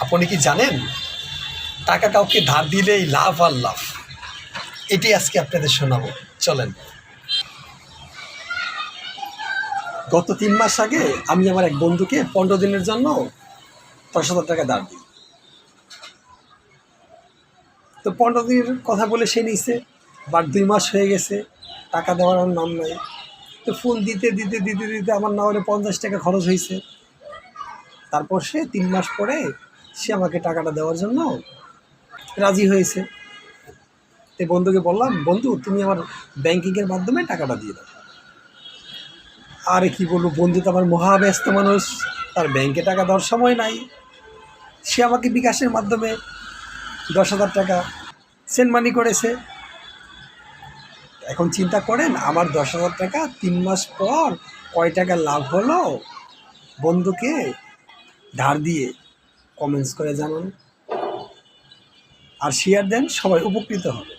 আপনি কি জানেন টাকা কাউকে ধার দিলেই লাভ আর লাভ? এটি আজকে আপনাদের শোনাবো, চলেন। গত 3 মাস আগে আমি আমার এক বন্ধুকে 15 দিনের জন্য 10,000 টাকা ধার দিই। তো 15 দিনের কথা বলে সে নিছে, বাট 2 মাস হয়ে গেছে, টাকা দেওয়ার আর নাম নাই। তো ফোন দিতে দিতে দিতে দিতে আমার না হলে 50 টাকা খরচ হয়েছে। তারপর সে 3 মাস পরে সে আমাকে টাকাটা দেওয়ার জন্য রাজি হয়েছে। তো বন্ধুকে বললাম, বন্ধু তুমি আমার ব্যাংকিংয়ের মাধ্যমে টাকাটা দিয়ে দাও। আরে কি বলবো, বন্ধু তো আমার মহাব্যস্ত মানুষ, তার ব্যাংকে টাকা দেওয়ার সময় নাই। সে আমাকে বিকাশের মাধ্যমে 10,000 টাকা সেন্ড মানি করেছে। এখন চিন্তা করেন, আমার 10,000 টাকা 3 মাস পর কয় টাকা লাভ হলো বন্ধুকে ধার দিয়ে। কমেন্টস করে জানান আর শেয়ার দেন, সবাই উপকৃত হবে।